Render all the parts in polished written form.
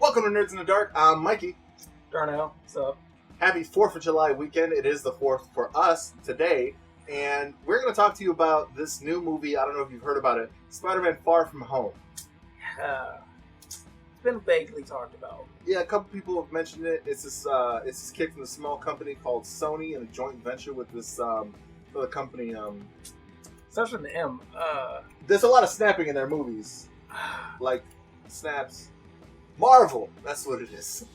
Welcome to Nerds in the Dark. I'm Mikey. Darnel, what's up? Happy 4th of July weekend. It is the 4th for us today. And we're going to talk to you about this new movie. I don't know if you've heard about it. Spider-Man Far From Home. It's been vaguely talked about. Yeah, a couple people have mentioned it. It's this kid from a small company called Sony and a joint venture with this other company. Starts with an M. There's a lot of snapping in their movies. Like, snaps. Marvel, that's what it is.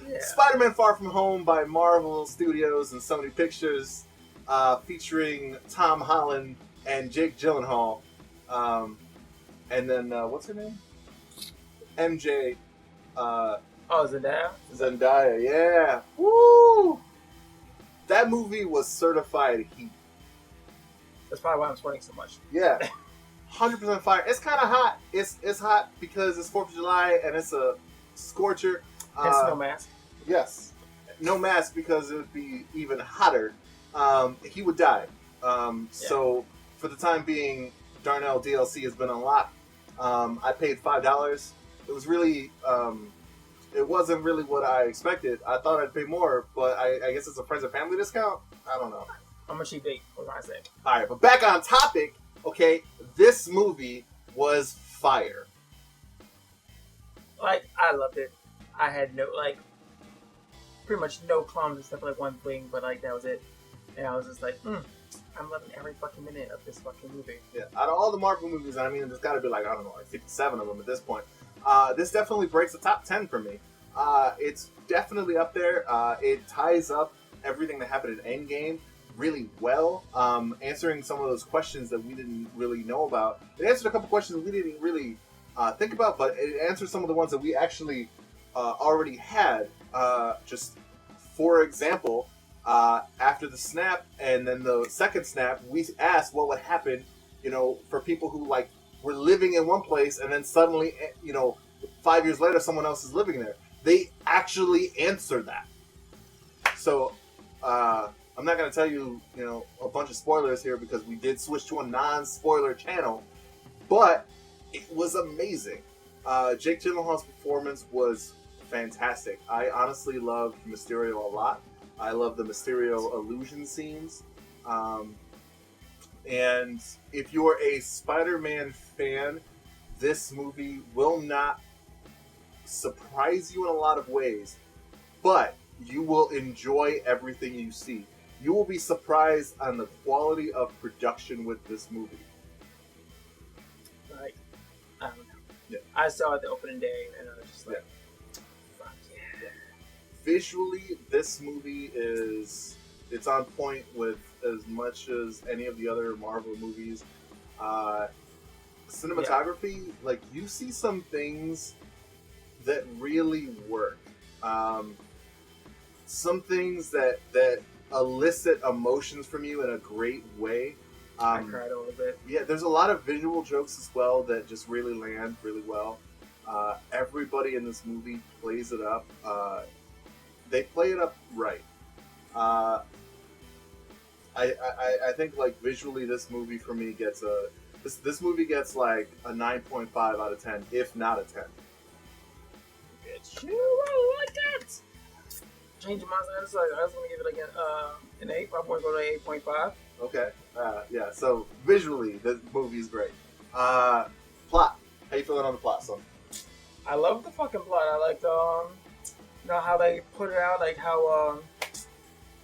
Yeah. Spider-Man Far From Home by Marvel Studios and Sony Pictures, featuring Tom Holland and Jake Gyllenhaal. And then, what's her name? MJ. Zendaya? Zendaya, yeah. Woo! That movie was certified heat. That's probably why I'm sweating so much. Yeah. 100% fire. It's kind of hot. It's hot because it's 4th of July and it's a scorcher. Hence no mask. Yes. No mask because it would be even hotter. He would die. So for the time being, Darnel DLC has been unlocked. I paid $5. It was really, it wasn't really what I expected. I thought I'd pay more, but I guess it's a friends and family discount. I don't know. I'm a cheap date. What can I say? All right, but back on topic. Okay, this movie was fire. Like, I loved it. I had pretty much no qualms except for one thing, but that was it. And I was just like, I'm loving every fucking minute of this fucking movie. Yeah, out of all the Marvel movies, I mean, there's got to be like 57 of them at this point. This definitely breaks the top 10 for me. It's definitely up there. It ties up everything that happened in Endgame really well, answering some of those questions that we didn't really know about. It answered a couple questions we didn't really think about, but it answered some of the ones that we actually already had. Just for example, after the snap and then the second snap, we asked what would happen, for people who were living in one place and then suddenly, 5 years later, someone else is living there. They actually answered that. So, I'm not going to tell you, a bunch of spoilers here because we did switch to a non-spoiler channel, but it was amazing. Jake Gyllenhaal's performance was fantastic. I honestly loved Mysterio a lot. I love the Mysterio illusion scenes. And if you're a Spider-Man fan, this movie will not surprise you in a lot of ways, but you will enjoy everything you see. You will be surprised on the quality of production with this movie. I don't know. Yeah. I saw it the opening day and I was just like, fuck yeah. Visually, this movie it's on point with as much as any of the other Marvel movies. Cinematography, you see some things that really work. Some things that elicit emotions from you in a great way. I cried a little bit. Yeah, there's a lot of visual jokes as well that just really land really well. Everybody in this movie plays it up. They play it up right. I think visually this movie for me gets this movie gets a 9.5 out of 10, if not a 10. Bitch, you like that? Changing my answer. I was gonna give it an 8. I'm gonna go to 8.5. Okay. Yeah. So visually, the movie is great. Plot. How you feeling on the plot, son? I love the fucking plot. I liked how they put it out, how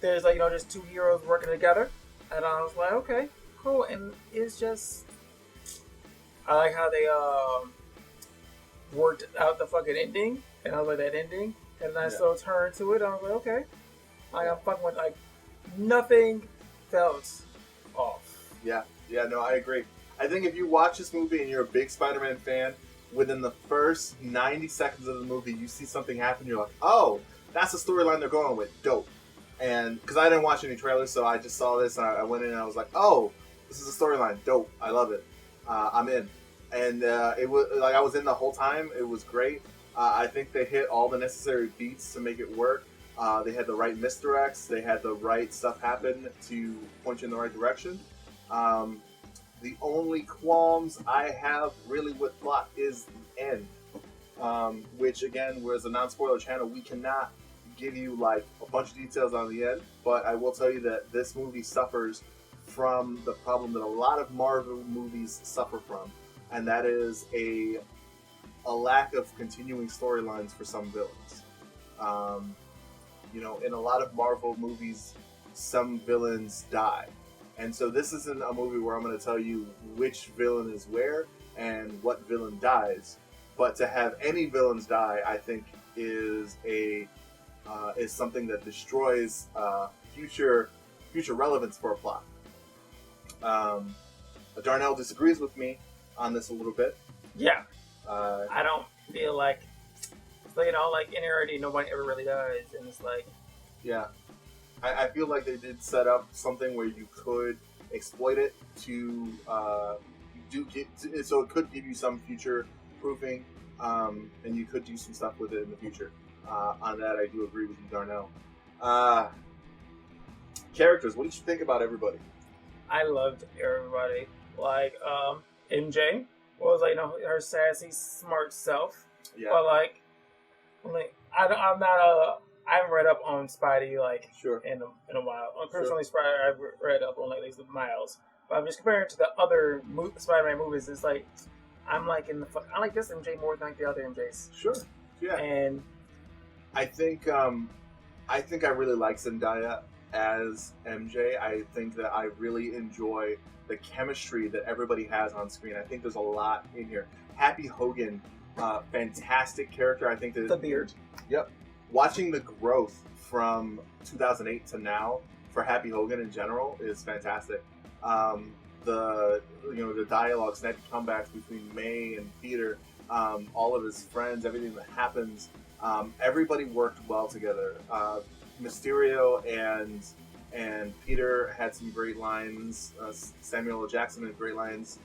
there's just two heroes working together, and I was like, okay, cool. And it's just I like how they worked out the fucking ending, and I was like that ending. And I so turned to it. I was like, okay. I'm fucking with nothing felt off. Yeah. No, I agree. I think if you watch this movie and you're a big Spider-Man fan, within the first 90 seconds of the movie, you see something happen. You're like, oh, that's the storyline they're going with. Dope. And because I didn't watch any trailers, so I just saw this and I went in and I was like, oh, this is a storyline. Dope. I love it. I'm in. And it was I was in the whole time. It was great. I think they hit all the necessary beats to make it work. They had the right misdirects. They had the right stuff happen to point you in the right direction. The only qualms I have really with plot is the end. which again, was a non-spoiler channel. We cannot give you like a bunch of details on the end, but I will tell you that this movie suffers from the problem that a lot of Marvel movies suffer from, and that is a lack of continuing storylines for some villains. In a lot of Marvel movies, some villains die. And so this isn't a movie where I'm going to tell you which villain is where and what villain dies. But to have any villains die, I think is something that destroys future relevance for a plot. Darnell disagrees with me on this a little bit. Yeah. I don't feel like, like in already nobody ever really dies, and it's like. Yeah. I feel like they did set up something where you could exploit it to so it could give you some future proofing, and you could do some stuff with it in the future. On that, I do agree with you, Darnell. Characters, what did you think about everybody? I loved everybody. Like MJ was her sassy, smart self. Yeah. But I haven't read up on Spidey sure. in a while. Personally, sure. Spidey I've read up on at least Miles, but I'm just comparing it to the other Spider-Man movies. It's like I like this MJ more than the other MJs. Sure, yeah. And I think I really like Zendaya as MJ. I think that I really enjoy the chemistry that everybody has on screen. I think there's a lot in here. Happy Hogan, fantastic character. I think that the beard. Yep. Watching the growth from 2008 to now for Happy Hogan in general is fantastic. The dialogue, snappy comebacks between May and Peter, all of his friends, everything that happens, everybody worked well together. Mysterio and Peter had some great lines. Samuel L. Jackson had great lines.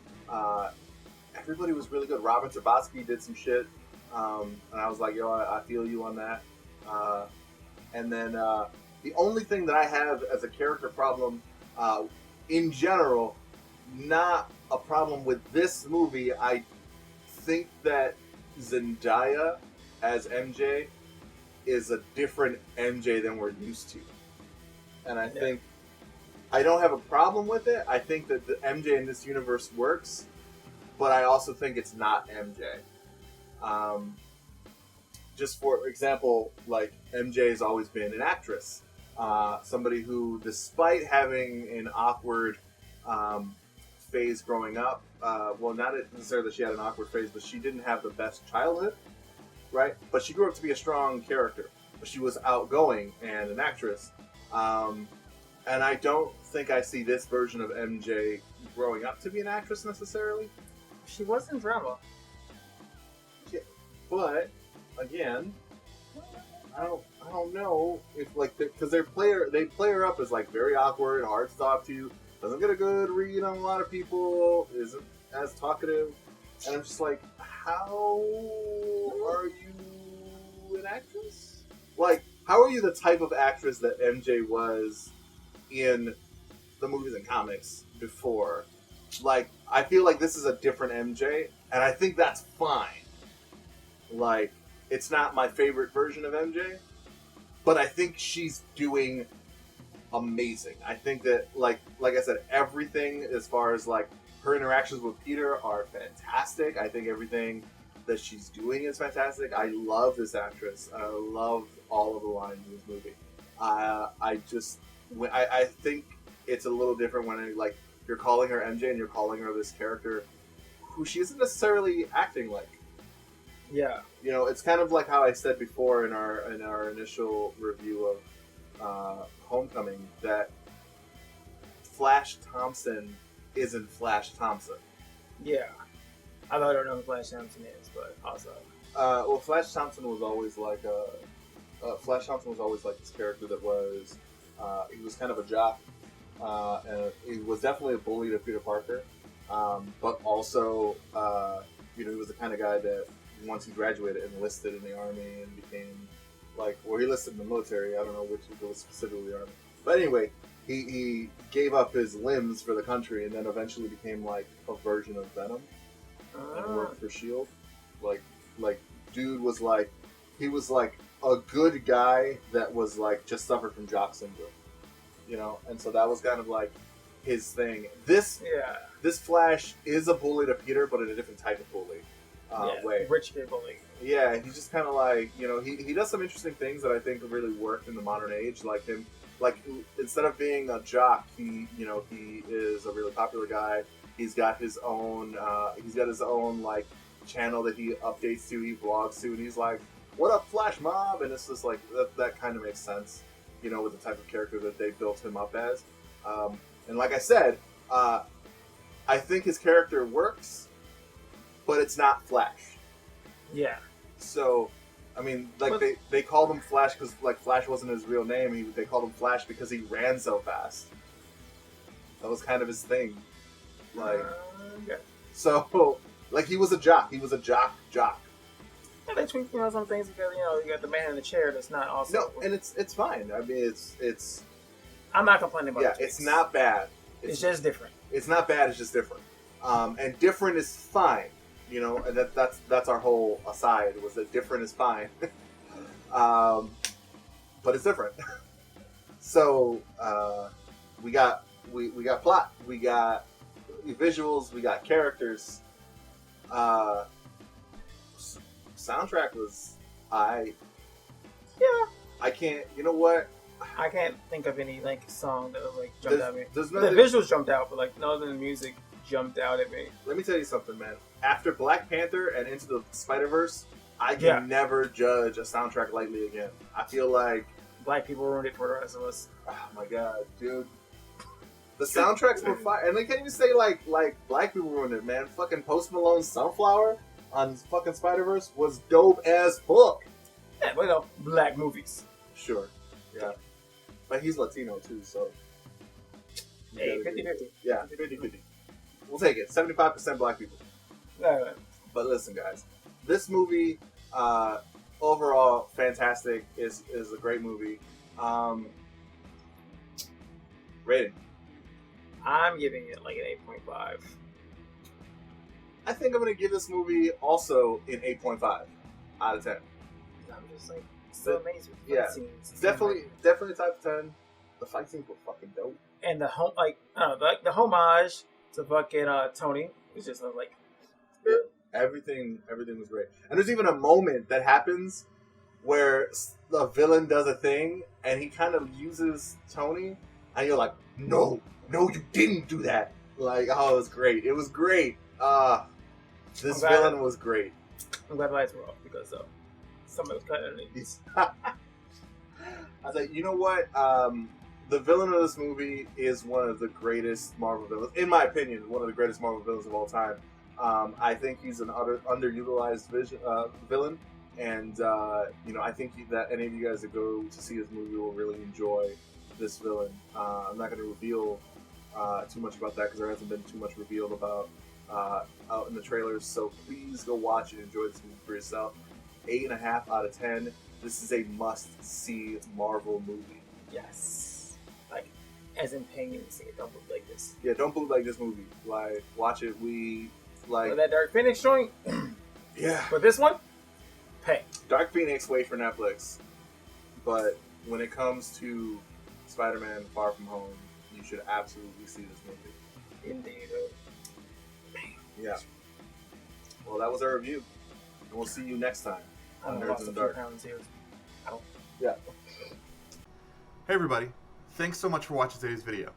Everybody was really good. Robin Zabotsky did some shit, and I was like, I feel you on that. And then the only thing that I have as a character problem, in general, not a problem with this movie. I think that Zendaya as MJ is a different MJ than we're used to. And I think I don't have a problem with it. I think that the MJ in this universe works, but I also think it's not MJ. Just for example, MJ has always been an actress. Somebody who, despite having an awkward phase growing up, not necessarily that she had an awkward phase, but she didn't have the best childhood, right? But she grew up to be a strong character. But she was outgoing and an actress. And I don't think I see this version of MJ growing up to be an actress necessarily. She was in drama. Yeah, but again, I don't know if because they play her up as very awkward, hard to talk to, doesn't get a good read on a lot of people, isn't as talkative, and I'm just like, how are you an actress? How are you the type of actress that MJ was in the movies and comics before? I feel like this is a different MJ, and I think that's fine. It's not my favorite version of MJ, but I think she's doing amazing. I think that, like I said, everything as far as her interactions with Peter are fantastic. I think everything that she's doing is fantastic. I love this actress. I love all of the lines in this movie. I think it's a little different when you're calling her MJ and you're calling her this character who she isn't necessarily acting like. Yeah. It's kind of like how I said before in our initial review of Homecoming, that Flash Thompson isn't Flash Thompson. Yeah. I don't know who Flash Thompson is, but also. Flash Thompson was always this character that was, he was kind of a jock, and he was definitely a bully to Peter Parker, but also, he was the kind of guy that once he graduated, enlisted in the army and became he enlisted in the military. I don't know which it was specifically the army, but anyway, he gave up his limbs for the country and then eventually became a version of Venom and worked for S.H.I.E.L.D. dude was like, he was like a good guy that was like just suffered from jock syndrome, you know, and so that was kind of like his thing. This Flash is a bully to Peter, but in a different type of bully way. Rich kid bully. Yeah, he's just kind of like, you know, he does some interesting things that I think really worked in the modern age, like him. Like, instead of being a jock, he is a really popular guy. He's got his own like channel that he updates to, he vlogs to, and he's like, "What up, Flash Mob?" And it's just like that kind of makes sense, you know, with the type of character that they built him up as. And like I said, I think his character works, but it's not Flash. Yeah. So, I mean, like they called him Flash because like Flash wasn't his real name. They called him Flash because he ran so fast. That was kind of his thing. Like, yeah. So, like he was a jock. He was a jock. Yeah, they tweak, you know, some things because you got the man in the chair that's not also. No, and it's fine. I mean, it's. I'm not complaining about. Yeah, it's not bad. It's just different. It's not bad. It's just different. And different is fine. You know, and that's our whole aside was that different is fine. But it's different. So we got plot, we got visuals, we got characters. Soundtrack was I can't. You know what? I can't think of any like song that like jumped out at me. The nothing, visuals jumped out, but like none of the music jumped out at me. Let me tell you something, man. After Black Panther and Into the Spider-Verse, I can never judge a soundtrack lightly again. I feel like black people ruined it for the rest of us. Oh my god, dude. The soundtracks were fire, and they can't even say like black people ruined it, man. Fucking Post Malone's Sunflower on fucking Spider-Verse was dope as fuck. Yeah, but no, black movies. Sure. Yeah. But he's Latino too, so. Hey, 50-50. Yeah, 50-50. We'll take it. 75% black people. No. But listen, guys. This movie, overall, fantastic. Is a great movie. Rating. I'm giving it like an 8.5. I think I'm going to give this movie also an 8.5 out of 10. I'm just like so amazed with the fight scenes. It's definitely type 10. The fight scenes were fucking dope. And the the homage to fucking Tony is just like everything was great. And there's even a moment that happens where the villain does a thing and he kind of uses Tony, and you're like, no, you didn't do that. Like, oh, it was great. It was great. This villain was great. I'm glad the lights were off because somebody was cutting underneath. I was like, you know what? The villain of this movie is one of the greatest Marvel villains, in my opinion, one of the greatest Marvel villains of all time. I think he's an underutilized villain, and I think that any of you guys that go to see this movie will really enjoy this villain. I'm not going to reveal too much about that because there hasn't been too much revealed about out in the trailers. So please go watch and enjoy this movie for yourself. 8.5 out of 10. This is a must-see Marvel movie. Yes, like as in paying to see it. Don't bootleg this. Yeah, don't bootleg this movie. Like, watch it. For that Dark Phoenix joint. Yeah. For this one, pay. Dark Phoenix, wait for Netflix. But when it comes to Spider-Man: Far From Home, you should absolutely see this movie. Indeed. Yeah. Well, that was our review, and we'll see you next time on Nerds in the Dark. Yeah. Hey everybody, thanks so much for watching today's video.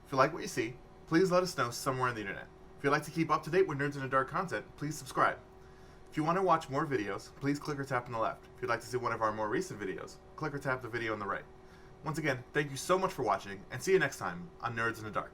If you like what you see, please let us know somewhere on the internet. If you'd like to keep up to date with Nerds in the Dark content, please subscribe. If you want to watch more videos, please click or tap on the left. If you'd like to see one of our more recent videos, click or tap the video on the right. Once again, thank you so much for watching, and see you next time on Nerds in the Dark.